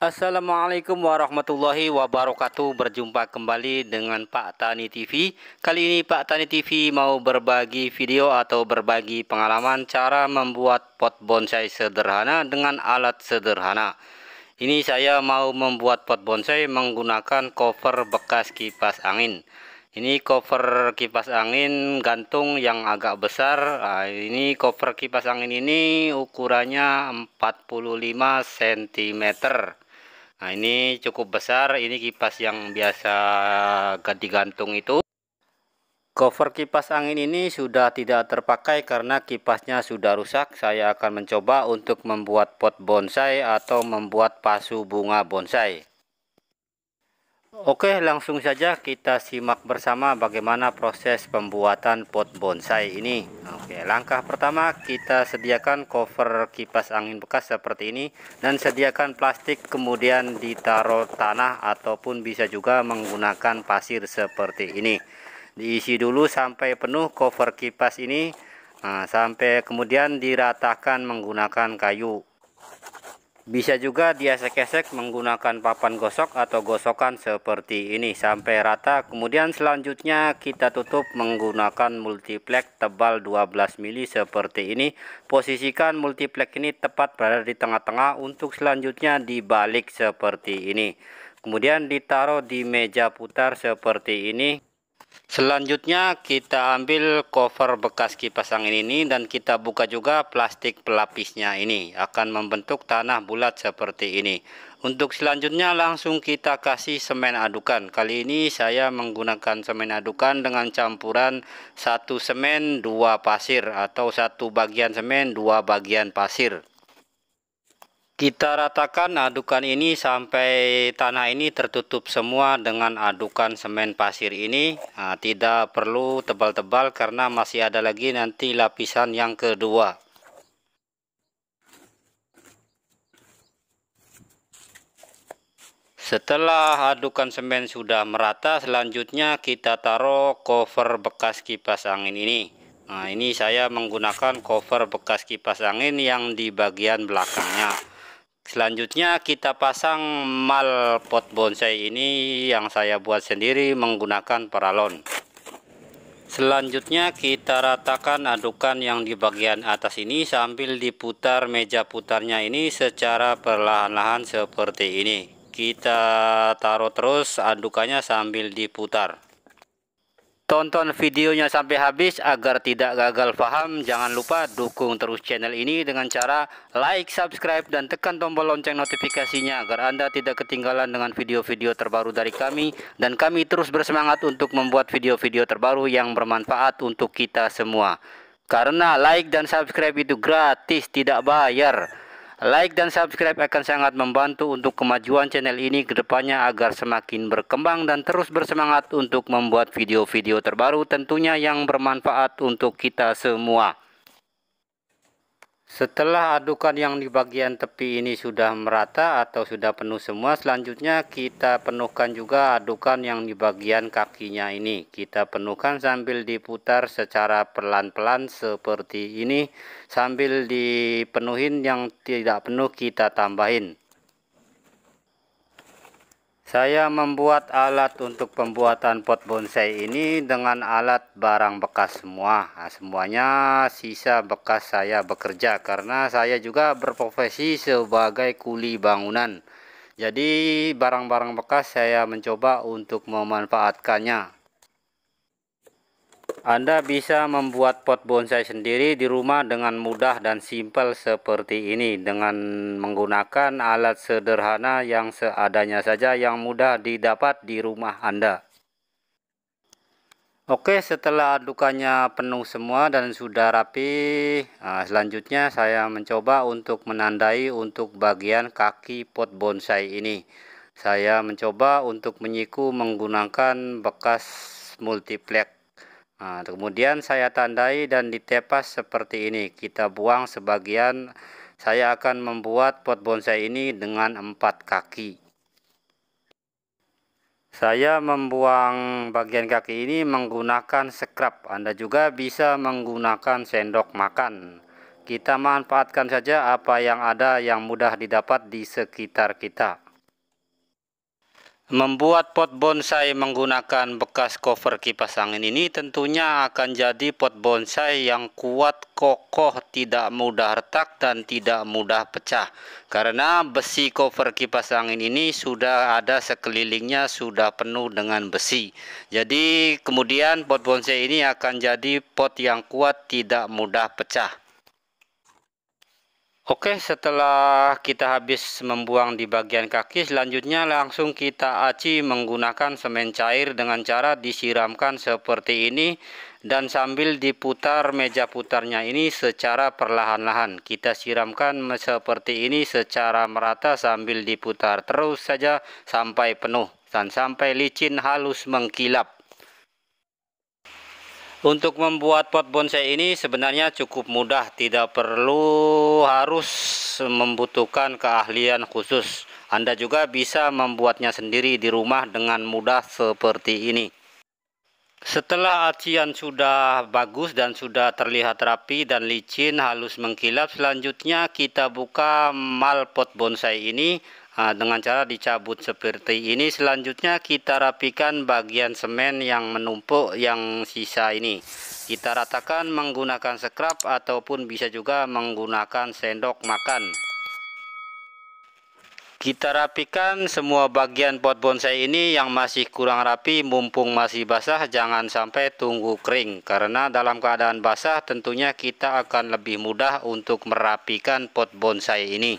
Assalamualaikum warahmatullahi wabarakatuh. Berjumpa kembali dengan Pak Tani TV. Kali ini Pak Tani TV mau berbagi video atau berbagi pengalaman cara membuat pot bonsai sederhana dengan alat sederhana. Ini saya mau membuat pot bonsai menggunakan cover bekas kipas angin. Ini cover kipas angin gantung yang agak besar. Nah, ini cover kipas angin ini ukurannya 45 cm. Nah, ini cukup besar. Ini kipas yang biasa digantung itu. Cover kipas angin ini sudah tidak terpakai karena kipasnya sudah rusak. Saya akan mencoba untuk membuat pot bonsai atau membuat pasu bunga bonsai. Oke, langsung saja kita simak bersama bagaimana proses pembuatan pot bonsai ini. Oke, langkah pertama kita sediakan cover kipas angin bekas seperti ini dan sediakan plastik, kemudian ditaruh tanah ataupun bisa juga menggunakan pasir seperti ini. Diisi dulu sampai penuh cover kipas ini, sampai kemudian diratakan menggunakan kayu. Bisa juga diesek-esek menggunakan papan gosok atau gosokan seperti ini sampai rata. Kemudian selanjutnya kita tutup menggunakan multiplek tebal 12 mili seperti ini. Posisikan multiplek ini tepat berada di tengah-tengah untuk selanjutnya dibalik seperti ini. Kemudian ditaruh di meja putar seperti ini. Selanjutnya kita ambil cover bekas kipas angin ini dan kita buka juga plastik pelapisnya, ini akan membentuk tanah bulat seperti ini. Untuk selanjutnya langsung kita kasih semen adukan. Kali ini saya menggunakan semen adukan dengan campuran 1 semen 2 pasir atau 1 bagian semen 2 bagian pasir. Kita ratakan adukan ini sampai tanah ini tertutup semua dengan adukan semen pasir ini. Nah, tidak perlu tebal-tebal karena masih ada lagi nanti lapisan yang kedua. Setelah adukan semen sudah merata, selanjutnya kita taruh cover bekas kipas angin ini. Nah, ini saya menggunakan cover bekas kipas angin yang di bagian belakangnya. Selanjutnya kita pasang mal pot bonsai ini yang saya buat sendiri menggunakan paralon. Selanjutnya kita ratakan adukan yang di bagian atas ini sambil diputar meja putarnya ini secara perlahan-lahan seperti ini. Kita taruh terus adukannya sambil diputar. Tonton videonya sampai habis agar tidak gagal paham. Jangan lupa dukung terus channel ini dengan cara like, subscribe, dan tekan tombol lonceng notifikasinya agar Anda tidak ketinggalan dengan video-video terbaru dari kami. Dan kami terus bersemangat untuk membuat video-video terbaru yang bermanfaat untuk kita semua. Karena like dan subscribe itu gratis, tidak bayar. Like dan subscribe akan sangat membantu untuk kemajuan channel ini ke depannya agar semakin berkembang dan terus bersemangat untuk membuat video-video terbaru tentunya yang bermanfaat untuk kita semua. Setelah adukan yang di bagian tepi ini sudah merata atau sudah penuh semua, selanjutnya kita penuhkan juga adukan yang di bagian kakinya ini. Kita penuhkan sambil diputar secara pelan-pelan seperti ini. Sambil dipenuhin yang tidak penuh kita tambahin. Saya membuat alat untuk pembuatan pot bonsai ini dengan alat barang bekas semua. Nah, semuanya sisa bekas saya bekerja karena saya juga berprofesi sebagai kuli bangunan. Jadi barang-barang bekas saya mencoba untuk memanfaatkannya. Anda bisa membuat pot bonsai sendiri di rumah dengan mudah dan simpel seperti ini dengan menggunakan alat sederhana yang seadanya saja yang mudah didapat di rumah Anda. Oke, setelah adukannya penuh semua dan sudah rapi, selanjutnya saya mencoba untuk menandai untuk bagian kaki pot bonsai ini. Saya mencoba untuk menyiku menggunakan bekas multiplek. Nah, kemudian saya tandai dan ditepas seperti ini. Kita buang sebagian. Saya akan membuat pot bonsai ini dengan 4 kaki. Saya membuang bagian kaki ini menggunakan scrub. Anda juga bisa menggunakan sendok makan. Kita manfaatkan saja apa yang ada yang mudah didapat di sekitar kita. Membuat pot bonsai menggunakan bekas cover kipas angin ini tentunya akan jadi pot bonsai yang kuat, kokoh, tidak mudah retak dan tidak mudah pecah. Karena besi cover kipas angin ini sudah ada sekelilingnya, sudah penuh dengan besi. Jadi kemudian pot bonsai ini akan jadi pot yang kuat, tidak mudah pecah. Oke, setelah kita habis membuang di bagian kaki, selanjutnya langsung kita aci menggunakan semen cair dengan cara disiramkan seperti ini dan sambil diputar meja putarnya ini secara perlahan-lahan. Kita siramkan seperti ini secara merata sambil diputar terus saja sampai penuh dan sampai licin halus mengkilap. Untuk membuat pot bonsai ini sebenarnya cukup mudah, tidak perlu harus membutuhkan keahlian khusus. Anda juga bisa membuatnya sendiri di rumah dengan mudah seperti ini. Setelah acian sudah bagus dan sudah terlihat rapi dan licin halus mengkilap, selanjutnya kita buka mal pot bonsai ini dengan cara dicabut seperti ini. Selanjutnya kita rapikan bagian semen yang menumpuk yang sisa ini. Kita ratakan menggunakan scrub ataupun bisa juga menggunakan sendok makan. Kita rapikan semua bagian pot bonsai ini yang masih kurang rapi, mumpung masih basah jangan sampai tunggu kering, karena dalam keadaan basah tentunya kita akan lebih mudah untuk merapikan pot bonsai ini.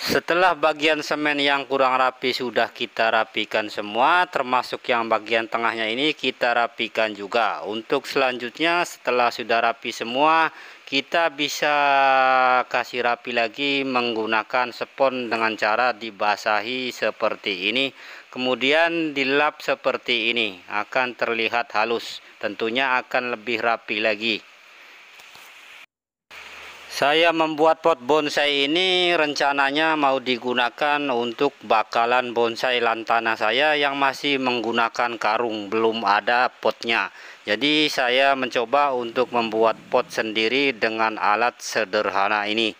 Setelah bagian semen yang kurang rapi sudah kita rapikan semua, termasuk yang bagian tengahnya ini kita rapikan juga. Untuk selanjutnya setelah sudah rapi semua, kita bisa kasih rapi lagi menggunakan spons dengan cara dibasahi seperti ini. Kemudian dilap seperti ini, akan terlihat halus. Tentunya akan lebih rapi lagi. Saya membuat pot bonsai ini rencananya mau digunakan untuk bakalan bonsai lantana saya yang masih menggunakan karung, belum ada potnya. Jadi saya mencoba untuk membuat pot sendiri dengan alat sederhana ini.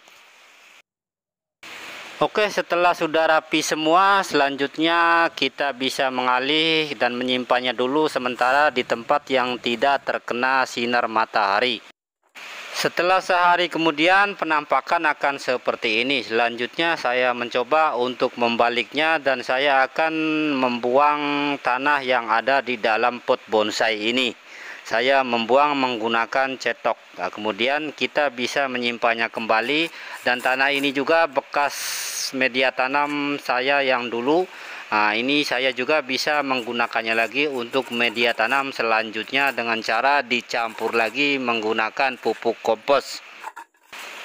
Oke, setelah sudah rapi semua, selanjutnya kita bisa mengalih dan menyimpannya dulu sementara di tempat yang tidak terkena sinar matahari. Setelah sehari kemudian penampakan akan seperti ini. Selanjutnya saya mencoba untuk membaliknya dan saya akan membuang tanah yang ada di dalam pot bonsai ini. Saya membuang menggunakan cetok. Nah, kemudian kita bisa menyimpannya kembali, dan tanah ini juga bekas media tanam saya yang dulu. Nah, ini saya juga bisa menggunakannya lagi untuk media tanam selanjutnya dengan cara dicampur lagi menggunakan pupuk kompos.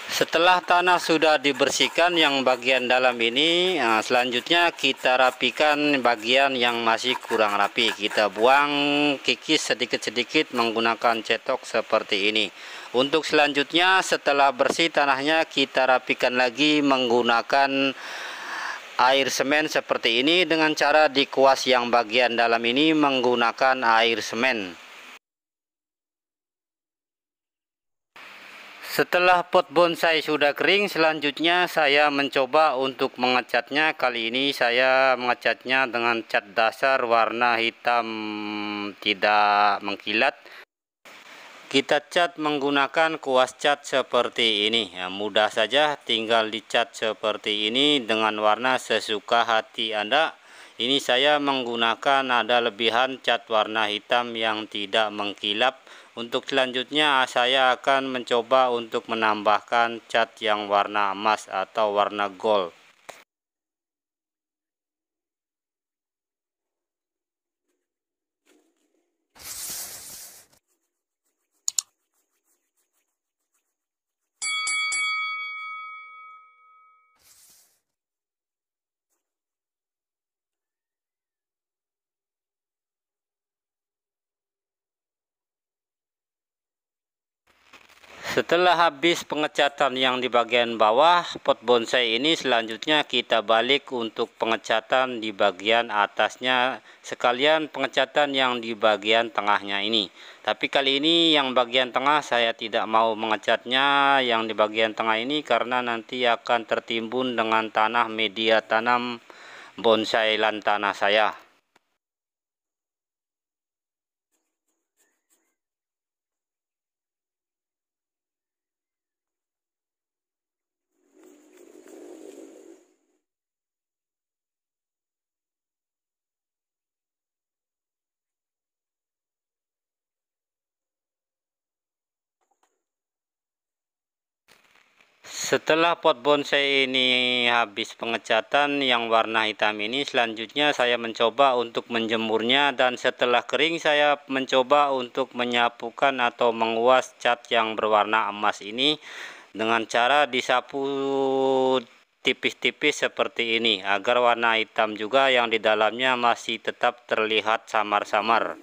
Setelah tanah sudah dibersihkan yang bagian dalam ini, selanjutnya kita rapikan bagian yang masih kurang rapi. Kita buang, kikis sedikit-sedikit menggunakan cetok seperti ini. Untuk selanjutnya setelah bersih tanahnya kita rapikan lagi menggunakan air semen seperti ini dengan cara dikuas yang bagian dalam ini menggunakan air semen. Setelah pot bonsai sudah kering, selanjutnya saya mencoba untuk mengecatnya. Kali ini saya mengecatnya dengan cat dasar warna hitam tidak mengkilat. Kita cat menggunakan kuas cat seperti ini. Ya, mudah saja, tinggal dicat seperti ini dengan warna sesuka hati Anda. Ini saya menggunakan ada lebihan cat warna hitam yang tidak mengkilap. Untuk selanjutnya saya akan mencoba untuk menambahkan cat yang warna emas atau warna gold. Setelah habis pengecatan yang di bagian bawah pot bonsai ini, selanjutnya kita balik untuk pengecatan di bagian atasnya, sekalian pengecatan yang di bagian tengahnya ini. Tapi kali ini yang bagian tengah saya tidak mau mengecatnya yang di bagian tengah ini karena nanti akan tertimbun dengan tanah media tanam bonsai lantana saya. Setelah pot bonsai ini habis pengecatan yang warna hitam ini, selanjutnya saya mencoba untuk menjemurnya, dan setelah kering saya mencoba untuk menyapukan atau menguas cat yang berwarna emas ini dengan cara disapu tipis-tipis seperti ini, agar warna hitam juga yang di dalamnya masih tetap terlihat samar-samar.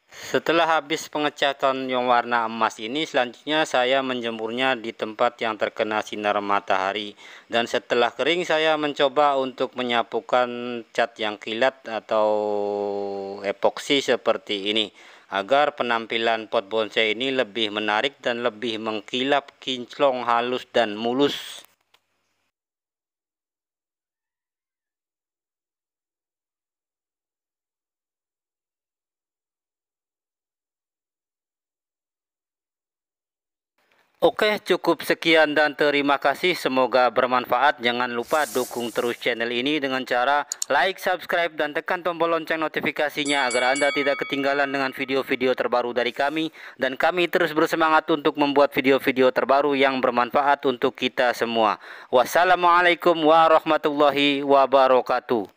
Setelah habis pengecatan yang warna emas ini, selanjutnya saya menjemurnya di tempat yang terkena sinar matahari, dan setelah kering saya mencoba untuk menyapukan cat yang kilat atau epoksi seperti ini, agar penampilan pot bonsai ini lebih menarik dan lebih mengkilap, kinclong, halus dan mulus. Oke, cukup sekian dan terima kasih. Semoga bermanfaat. Jangan lupa dukung terus channel ini dengan cara like, subscribe, dan tekan tombol lonceng notifikasinya agar Anda tidak ketinggalan dengan video-video terbaru dari kami. Dan kami terus bersemangat untuk membuat video-video terbaru yang bermanfaat untuk kita semua. Wassalamualaikum warahmatullahi wabarakatuh.